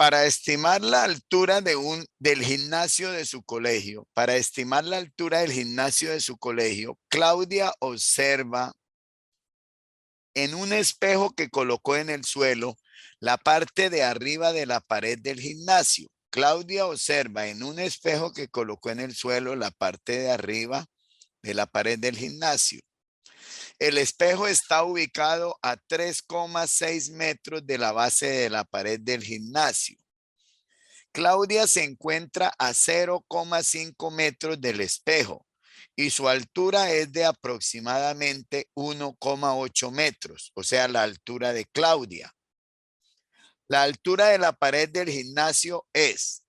Para estimar la altura del gimnasio de su colegio, Claudia observa en un espejo que colocó en el suelo la parte de arriba de la pared del gimnasio. Claudia observa en un espejo que colocó en el suelo la parte de arriba de la pared del gimnasio. El espejo está ubicado a 3,6 metros de la base de la pared del gimnasio. Claudia se encuentra a 0,5 metros del espejo y su altura es de aproximadamente 1,8 metros, o sea, la altura de Claudia. La altura de la pared del gimnasio es.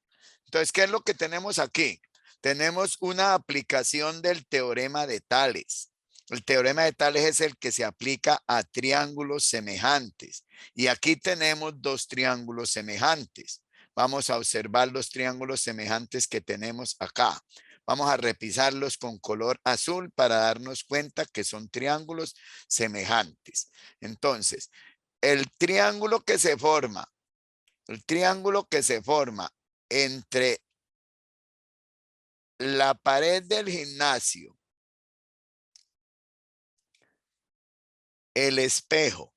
Entonces, ¿qué es lo que tenemos aquí? Tenemos una aplicación del teorema de Tales. El teorema de Tales es el que se aplica a triángulos semejantes. Y aquí tenemos dos triángulos semejantes. Vamos a observar los triángulos semejantes que tenemos acá. Vamos a repisarlos con color azul para darnos cuenta que son triángulos semejantes. Entonces, el triángulo que se forma entre la pared del gimnasio, el espejo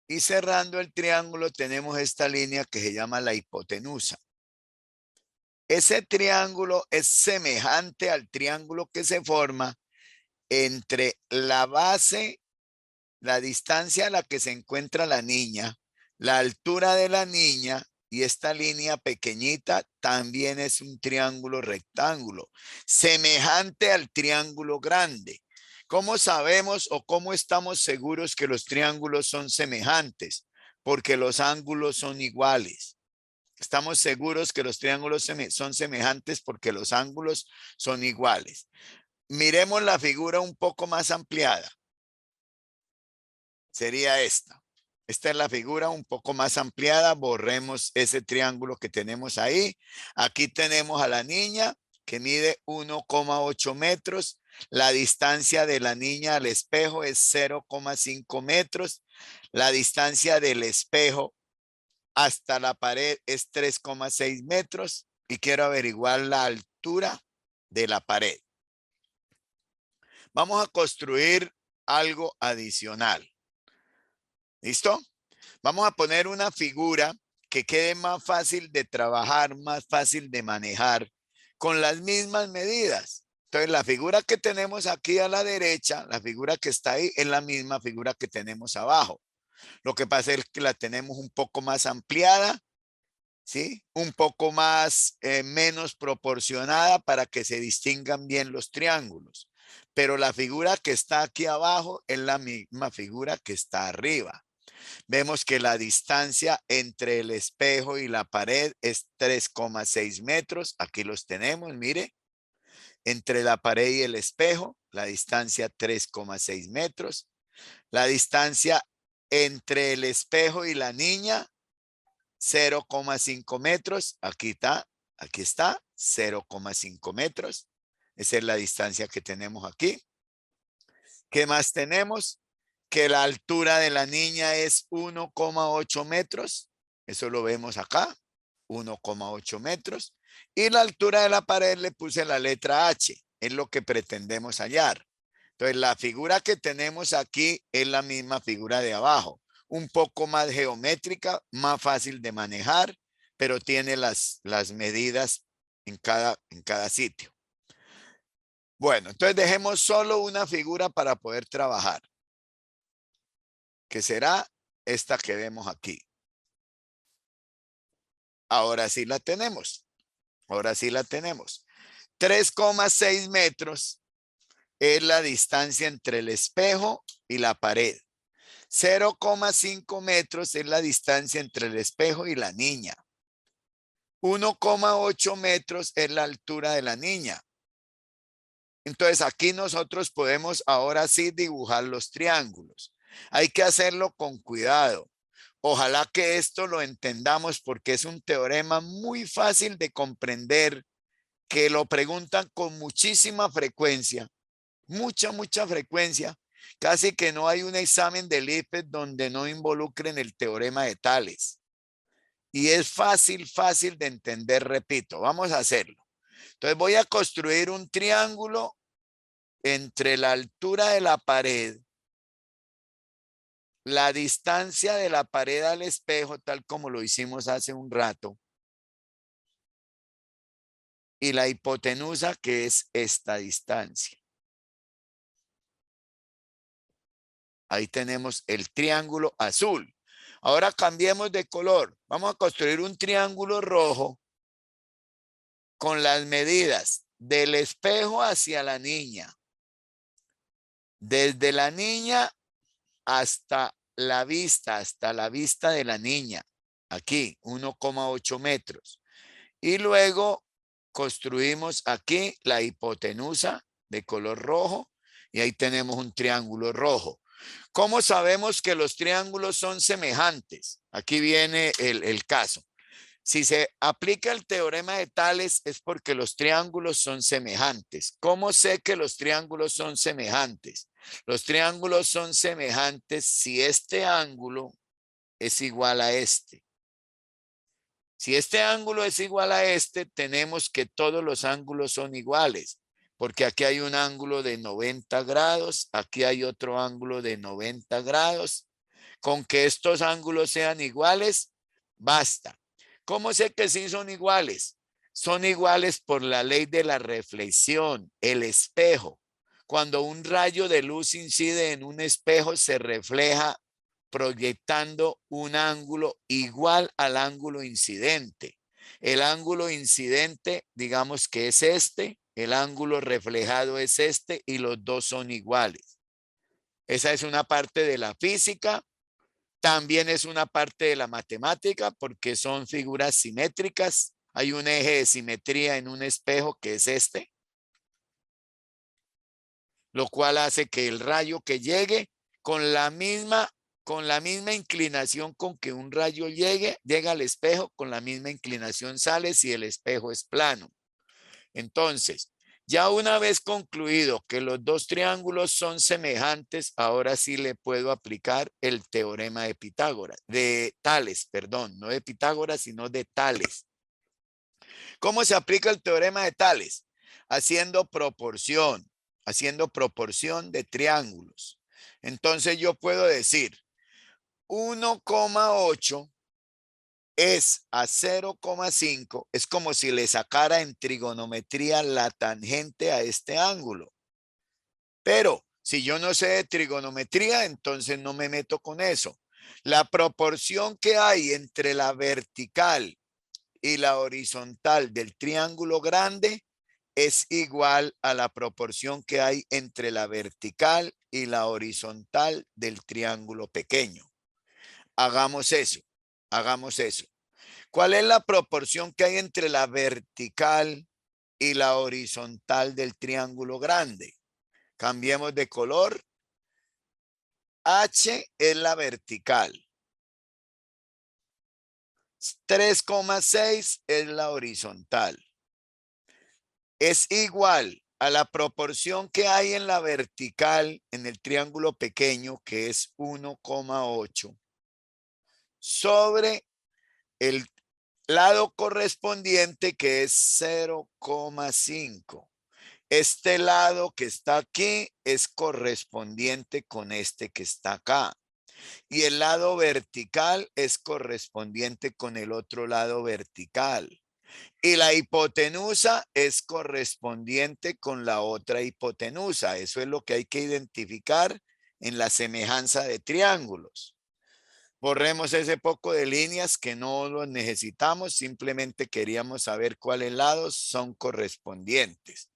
y cerrando el triángulo tenemos esta línea que se llama la hipotenusa. Ese triángulo es semejante al triángulo que se forma entre la base, la distancia a la que se encuentra la niña, la altura de la niña y esta línea pequeñita también es un triángulo rectángulo, semejante al triángulo grande. ¿Cómo sabemos o cómo estamos seguros que los triángulos son semejantes? Porque los ángulos son iguales. Estamos seguros que los triángulos son semejantes porque los ángulos son iguales. Miremos la figura un poco más ampliada. Sería esta. Esta es la figura un poco más ampliada. Borremos ese triángulo que tenemos ahí. Aquí tenemos a la niña que mide 1,8 metros. La distancia de la niña al espejo es 0,5 metros. La distancia del espejo hasta la pared es 3,6 metros. Y quiero averiguar la altura de la pared. Vamos a construir algo adicional. ¿Listo? Vamos a poner una figura que quede más fácil de trabajar, más fácil de manejar, con las mismas medidas. Entonces, la figura que tenemos aquí a la derecha, la figura que está ahí, es la misma figura que tenemos abajo. Lo que pasa es que la tenemos un poco más ampliada, ¿sí? Un poco más, menos proporcionada para que se distingan bien los triángulos. Pero la figura que está aquí abajo es la misma figura que está arriba. Vemos que la distancia entre el espejo y la pared es 3,6 metros. Aquí los tenemos, mire. Entre la pared y el espejo, la distancia 3,6 metros. La distancia entre el espejo y la niña, 0,5 metros. Aquí está, 0,5 metros. Esa es la distancia que tenemos aquí. ¿Qué más tenemos? Que la altura de la niña es 1,8 metros. Eso lo vemos acá, 1,8 metros. Y la altura de la pared le puse la letra H, es lo que pretendemos hallar. Entonces, la figura que tenemos aquí es la misma figura de abajo. Un poco más geométrica, más fácil de manejar, pero tiene las medidas en cada sitio. Bueno, entonces dejemos solo una figura para poder trabajar, que será esta que vemos aquí. Ahora sí la tenemos. Ahora sí la tenemos. 3,6 metros es la distancia entre el espejo y la pared. 0,5 metros es la distancia entre el espejo y la niña. 1,8 metros es la altura de la niña. Entonces aquí nosotros podemos ahora sí dibujar los triángulos. Hay que hacerlo con cuidado. Ojalá que esto lo entendamos porque es un teorema muy fácil de comprender, que lo preguntan con muchísima frecuencia, mucha frecuencia, Casi que no hay un examen del IFES donde no involucren el teorema de Tales. Y es fácil de entender, repito. Vamos a hacerlo. Entonces voy a construir un triángulo entre la altura de la pared, la distancia de la pared al espejo, tal como lo hicimos hace un rato, y la hipotenusa, que es esta distancia. Ahí tenemos el triángulo azul. Ahora cambiemos de color. Vamos a construir un triángulo rojo con las medidas del espejo hacia la niña. Desde la niña hasta la vista de la niña. Aquí, 1,8 metros. Y luego construimos aquí la hipotenusa de color rojo y ahí tenemos un triángulo rojo. ¿Cómo sabemos que los triángulos son semejantes? Aquí viene el caso. Si se aplica el teorema de Tales es porque los triángulos son semejantes. ¿Cómo sé que los triángulos son semejantes? Los triángulos son semejantes si este ángulo es igual a este. Si este ángulo es igual a este, tenemos que todos los ángulos son iguales, porque aquí hay un ángulo de 90 grados, aquí hay otro ángulo de 90 grados. Con que estos ángulos sean iguales, basta. ¿Cómo sé que sí son iguales? Son iguales por la ley de la reflexión, el espejo. Cuando un rayo de luz incide en un espejo, se refleja proyectando un ángulo igual al ángulo incidente. El ángulo incidente, digamos que es este, el ángulo reflejado es este y los dos son iguales. Esa es una parte de la física. También es una parte de la matemática porque son figuras simétricas. Hay un eje de simetría en un espejo que es este, lo cual hace que el rayo que llegue con la misma inclinación con que un rayo llega al espejo, con la misma inclinación sale si el espejo es plano. Entonces, ya una vez concluido que los dos triángulos son semejantes, ahora sí le puedo aplicar el teorema de Pitágoras, de Tales, perdón, no de Pitágoras, sino de Tales. ¿Cómo se aplica el teorema de Tales? Haciendo proporción de triángulos. Entonces yo puedo decir 1,8 es a 0,5, es como si le sacara en trigonometría la tangente a este ángulo. Pero si yo no sé de trigonometría, entonces no me meto con eso. La proporción que hay entre la vertical y la horizontal del triángulo grande es igual a la proporción que hay entre la vertical y la horizontal del triángulo pequeño. Hagamos eso, hagamos eso. ¿Cuál es la proporción que hay entre la vertical y la horizontal del triángulo grande? Cambiemos de color. H es la vertical. 3,6 es la horizontal. Es igual a la proporción que hay en la vertical en el triángulo pequeño, que es 1,8, sobre el lado correspondiente, que es 0,5. Este lado que está aquí es correspondiente con este que está acá. Y el lado vertical es correspondiente con el otro lado vertical. Y la hipotenusa es correspondiente con la otra hipotenusa. Eso es lo que hay que identificar en la semejanza de triángulos. Borremos ese poco de líneas que no lo necesitamos. Simplemente queríamos saber cuáles lados son correspondientes.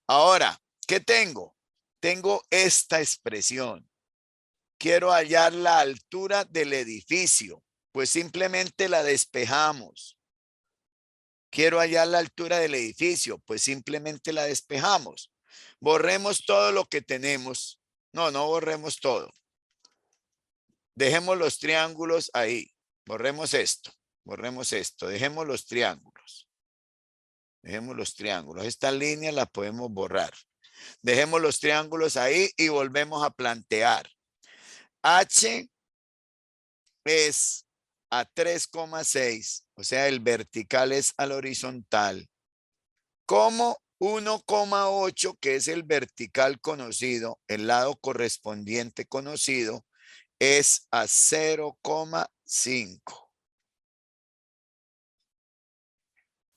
Ahora, ¿qué tengo? Tengo esta expresión. Quiero hallar la altura del edificio. Pues simplemente la despejamos. Quiero hallar la altura del edificio. Pues simplemente la despejamos. Borremos todo lo que tenemos. No, no borremos todo. Dejemos los triángulos ahí. Borremos esto. Borremos esto. Dejemos los triángulos. Dejemos los triángulos. Esta línea la podemos borrar. Dejemos los triángulos ahí y volvemos a plantear. H es a 3,6, o sea, el vertical es al horizontal, como 1,8, que es el vertical conocido, el lado correspondiente conocido, es a 0,5.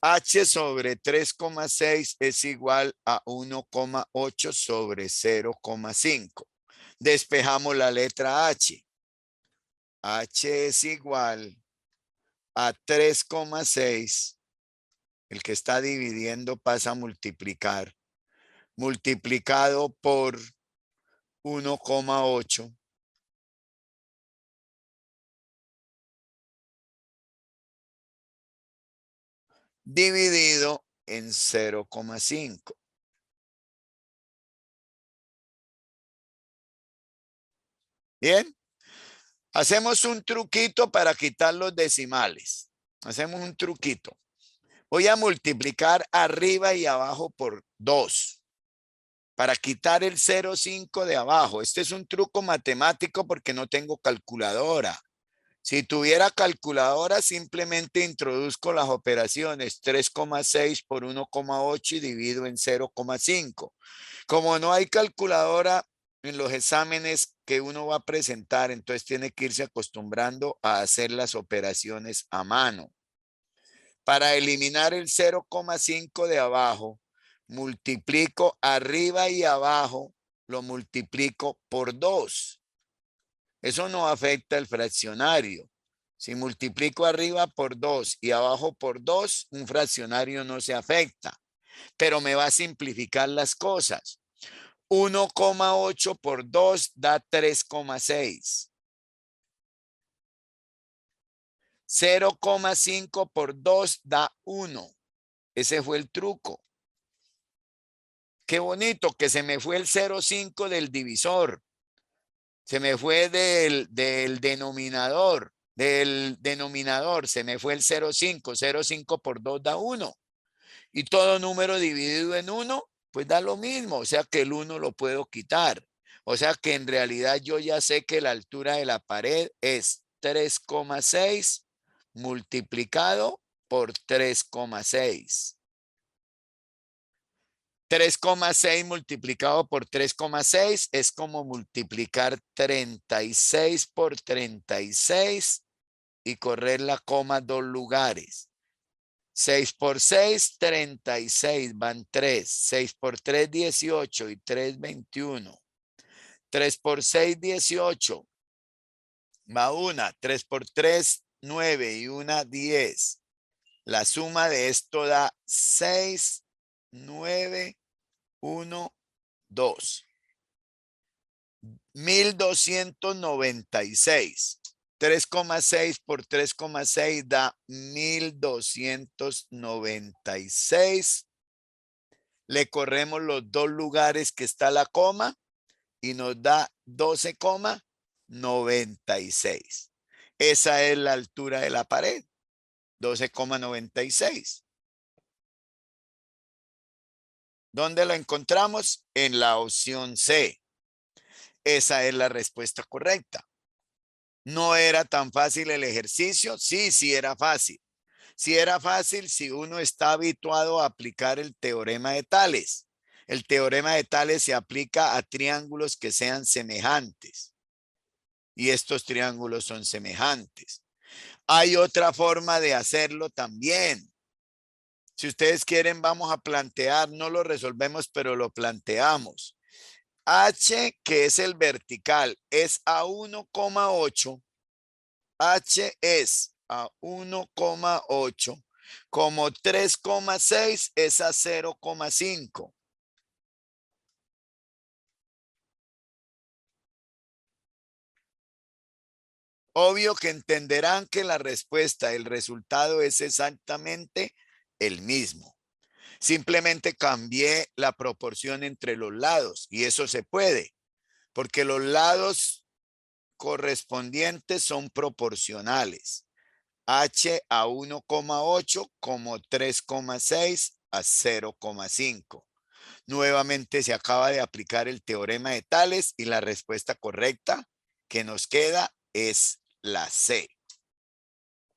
H sobre 3,6 es igual a 1,8 sobre 0,5. Despejamos la letra H. H es igual a 3,6. El que está dividiendo pasa a multiplicar. Multiplicado por 1,8. Dividido en 0,5. Bien. Hacemos un truquito para quitar los decimales. Hacemos un truquito. Voy a multiplicar arriba y abajo por 2 para quitar el 0,5 de abajo. Este es un truco matemático porque no tengo calculadora. Si tuviera calculadora, simplemente introduzco las operaciones 3,6 por 1,8 y divido en 0,5. Como no hay calculadora en los exámenes que uno va a presentar, entonces tiene que irse acostumbrando a hacer las operaciones a mano. Para eliminar el 0,5 de abajo, multiplico arriba y abajo, lo multiplico por 2. Eso no afecta el fraccionario. Si multiplico arriba por 2 y abajo por 2, un fraccionario no se afecta, pero me va a simplificar las cosas. 1,8 por 2 da 3,6. 0,5 por 2 da 1. Ese fue el truco. Qué bonito que se me fue el 0,5 del divisor. Se me fue del denominador. Del denominador se me fue el 0,5. 0,5 por 2 da 1. Y todo número dividido en 1, pues da lo mismo. O sea que el 1 lo puedo quitar. O sea que en realidad yo ya sé que la altura de la pared es 3,6 multiplicado por 3,6. 3,6 multiplicado por 3,6 es como multiplicar 36 por 36 y correr la coma 2 lugares. 6 por 6, 36, van 3. 6 por 3, 18 y 3, 21. 3 por 6, 18. Va una. 3 por 3, 9 y una, 10. La suma de esto da 6, 9, 1, 2. 1296. 3,6 por 3,6 da 1296. Le corremos los dos lugares que está la coma y nos da 12,96. Esa es la altura de la pared, 12,96. ¿Dónde lo encontramos? En la opción C. Esa es la respuesta correcta. ¿No era tan fácil el ejercicio? Sí, sí era fácil. Sí era fácil si uno está habituado a aplicar el teorema de Tales. El teorema de Tales se aplica a triángulos que sean semejantes. Y estos triángulos son semejantes. Hay otra forma de hacerlo también. Si ustedes quieren, vamos a plantear, no lo resolvemos, pero lo planteamos. H, que es el vertical, es a 1,8. H es a 1,8. Como 3,6 es a 0,5. Obvio que entenderán que la respuesta, el resultado es exactamente el mismo. Simplemente cambié la proporción entre los lados y eso se puede, porque los lados correspondientes son proporcionales. H a 1,8 como 3,6 a 0,5. Nuevamente se acaba de aplicar el teorema de Tales y la respuesta correcta que nos queda es la C.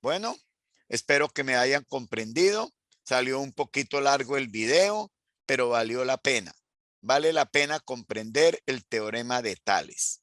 Bueno, espero que me hayan comprendido. Salió un poquito largo el video, pero valió la pena. Vale la pena comprender el teorema de Tales.